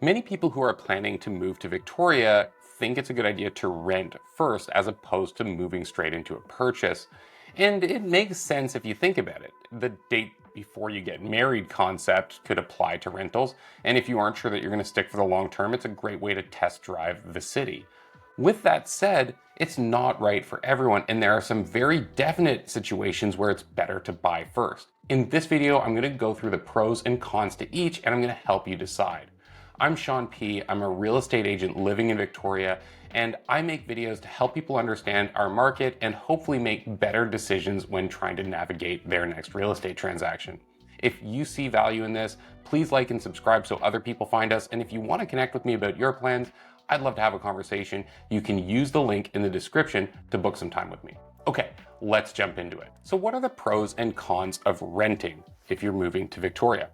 Many people who are planning to move to Victoria think it's a good idea to rent first as opposed to moving straight into a purchase. And it makes sense if you think about it. The date before you get married concept could apply to rentals. And if you aren't sure that you're going to stick for the long term, it's a great way to test drive the city. With that said, it's not right for everyone, and there are some very definite situations where it's better to buy first. In this video, I'm going to go through the pros and cons to each, and I'm going to help you decide. I'm Sean P. I'm a real estate agent living in Victoria, and I make videos to help people understand our market and hopefully make better decisions when trying to navigate their next real estate transaction. If you see value in this, please like and subscribe so other people find us. And if you want to connect with me about your plans, I'd love to have a conversation. You can use the link in the description to book some time with me. Okay, let's jump into it. So what are the pros and cons of renting if you're moving to Victoria?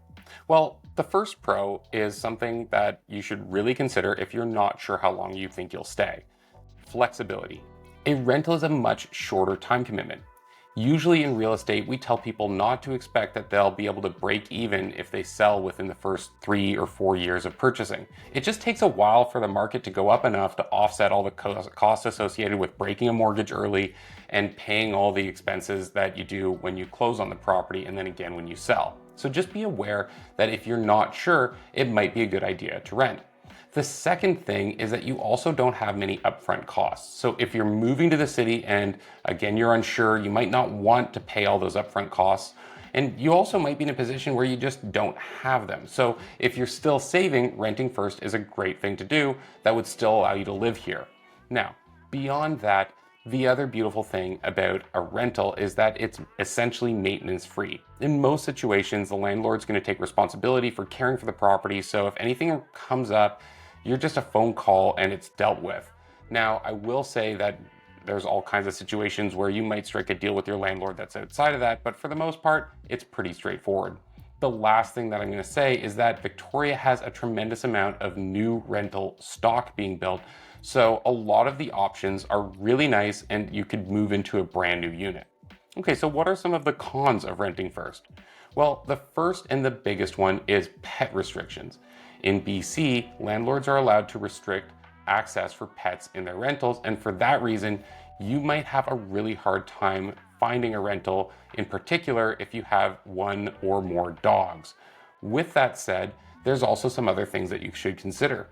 Well, the first pro is something that you should really consider if you're not sure how long you think you'll stay. Flexibility. A rental is a much shorter time commitment. Usually in real estate, we tell people not to expect that they'll be able to break even if they sell within the first 3 or 4 years of purchasing. It just takes a while for the market to go up enough to offset all the costs associated with breaking a mortgage early and paying all the expenses that you do when you close on the property and then again when you sell. So just be aware that if you're not sure, it might be a good idea to rent. The second thing is that you also don't have many upfront costs. So if you're moving to the city and again, you're unsure, you might not want to pay all those upfront costs. And you also might be in a position where you just don't have them. So if you're still saving, renting first is a great thing to do that would still allow you to live here. Now, beyond that, the other beautiful thing about a rental is that it's essentially maintenance free. In most situations, the landlord's going to take responsibility for caring for the property. So if anything comes up, you're just a phone call and it's dealt with. Now, I will say that there's all kinds of situations where you might strike a deal with your landlord that's outside of that, but for the most part, it's pretty straightforward. The last thing that I'm going to say is that Victoria has a tremendous amount of new rental stock being built. So a lot of the options are really nice and you could move into a brand new unit. Okay, so what are some of the cons of renting first? Well, the first and the biggest one is pet restrictions. In BC, landlords are allowed to restrict access for pets in their rentals, and for that reason, you might have a really hard time finding a rental, in particular if you have one or more dogs. With that said, there's also some other things that you should consider.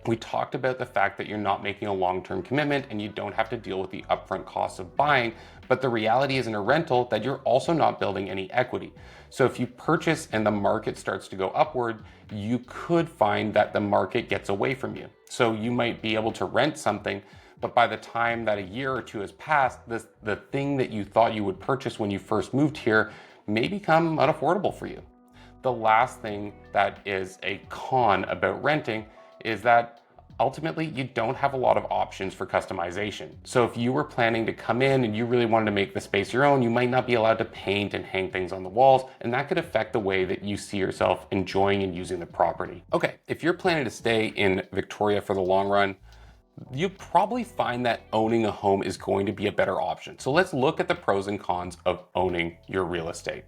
We talked about the fact that you're not making a long-term commitment and you don't have to deal with the upfront costs of buying, but the reality is in a rental that you're also not building any equity. So if you purchase and the market starts to go upward, you could find that the market gets away from you. So you might be able to rent something, but by the time that a year or two has passed, the thing that you thought you would purchase when you first moved here may become unaffordable for you. The last thing that is a con about renting is that ultimately you don't have a lot of options for customization. So if you were planning to come in and you really wanted to make the space your own, you might not be allowed to paint and hang things on the walls, and that could affect the way that you see yourself enjoying and using the property. Okay, if you're planning to stay in Victoria for the long run, you probably find that owning a home is going to be a better option. So let's look at the pros and cons of owning your real estate.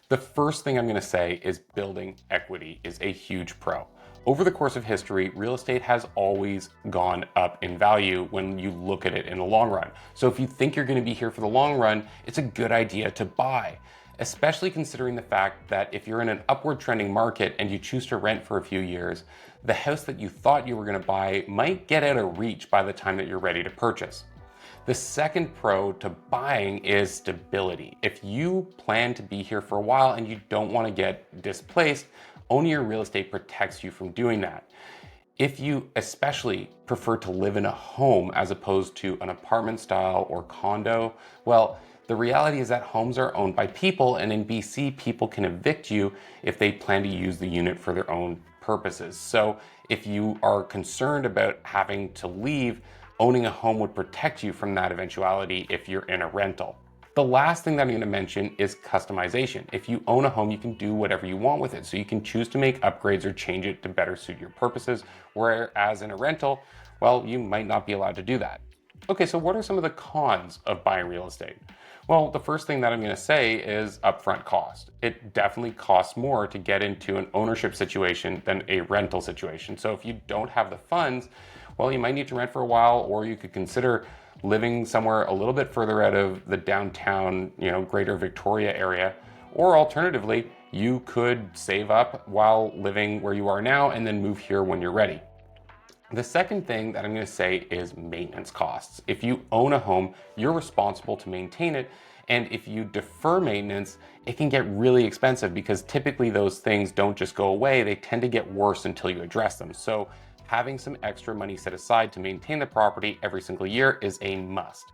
The first thing I'm going to say is building equity is a huge pro. Over the course of history, real estate has always gone up in value when you look at it in the long run. So if you think you're going to be here for the long run, it's a good idea to buy, especially considering the fact that if you're in an upward trending market and you choose to rent for a few years, the house that you thought you were going to buy might get out of reach by the time that you're ready to purchase. The second pro to buying is stability. If you plan to be here for a while and you don't want to get displaced, owning your real estate protects you from doing that. If you especially prefer to live in a home as opposed to an apartment style or condo, well, the reality is that homes are owned by people, and in BC, people can evict you if they plan to use the unit for their own purposes. So if you are concerned about having to leave, owning a home would protect you from that eventuality if you're in a rental. The last thing that I'm going to mention is customization. If you own a home, you can do whatever you want with it. So you can choose to make upgrades or change it to better suit your purposes, whereas in a rental, well, you might not be allowed to do that. Okay, so what are some of the cons of buying real estate? Well, the first thing that I'm going to say is upfront cost. It definitely costs more to get into an ownership situation than a rental situation. So if you don't have the funds, well, you might need to rent for a while, or you could consider living somewhere a little bit further out of the downtown, greater Victoria area. Or alternatively, you could save up while living where you are now and then move here when you're ready. The second thing that I'm going to say is maintenance costs. If you own a home, you're responsible to maintain it. And if you defer maintenance, it can get really expensive because typically those things don't just go away, they tend to get worse until you address them. So having some extra money set aside to maintain the property every single year is a must.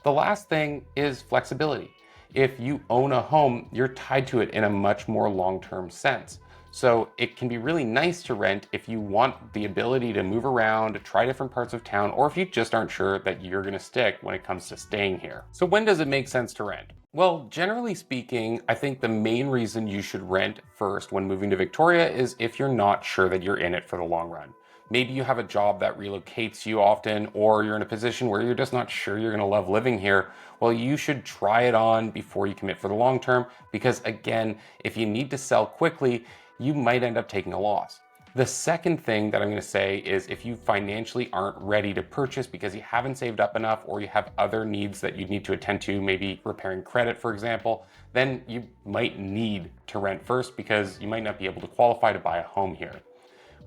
The last thing is flexibility. If you own a home, you're tied to it in a much more long-term sense. So it can be really nice to rent if you want the ability to move around, try different parts of town, or if you just aren't sure that you're going to stick when it comes to staying here. So when does it make sense to rent? Well, generally speaking, I think the main reason you should rent first when moving to Victoria is if you're not sure that you're in it for the long run. Maybe you have a job that relocates you often, or you're in a position where you're just not sure you're going to love living here. Well, you should try it on before you commit for the long term, because again, if you need to sell quickly, you might end up taking a loss. The second thing that I'm going to say is if you financially aren't ready to purchase because you haven't saved up enough or you have other needs that you need to attend to, maybe repairing credit, for example, then you might need to rent first because you might not be able to qualify to buy a home here.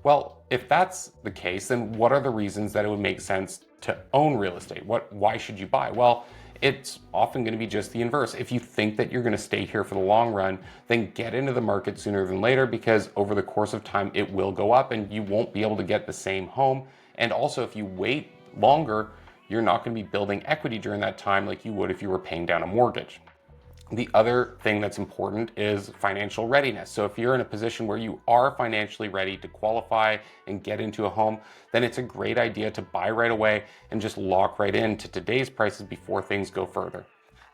Well, if that's the case, then what are the reasons that it would make sense to own real estate? Why should you buy? Well, it's often going to be just the inverse. If you think that you're going to stay here for the long run, then get into the market sooner than later because over the course of time, it will go up and you won't be able to get the same home. And also, if you wait longer, you're not going to be building equity during that time like you would if you were paying down a mortgage. The other thing that's important is financial readiness. So if you're in a position where you are financially ready to qualify and get into a home, then it's a great idea to buy right away and just lock right into today's prices before things go further.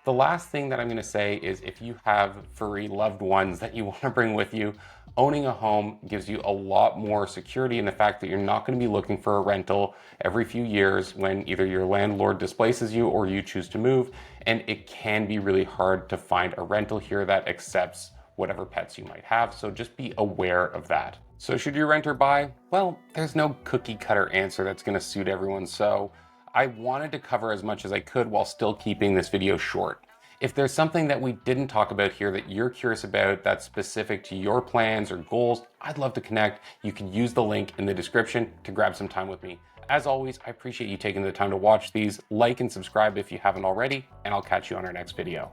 The last thing that I'm going to say is if you have furry loved ones that you want to bring with you, owning a home gives you a lot more security in the fact that you're not going to be looking for a rental every few years when either your landlord displaces you or you choose to move. And it can be really hard to find a rental here that accepts whatever pets you might have. So just be aware of that. So should you rent or buy? Well, there's no cookie cutter answer that's going to suit everyone. So I wanted to cover as much as I could while still keeping this video short. If there's something that we didn't talk about here that you're curious about that's specific to your plans or goals, I'd love to connect. You can use the link in the description to grab some time with me. As always, I appreciate you taking the time to watch these. Like and subscribe if you haven't already, and I'll catch you on our next video.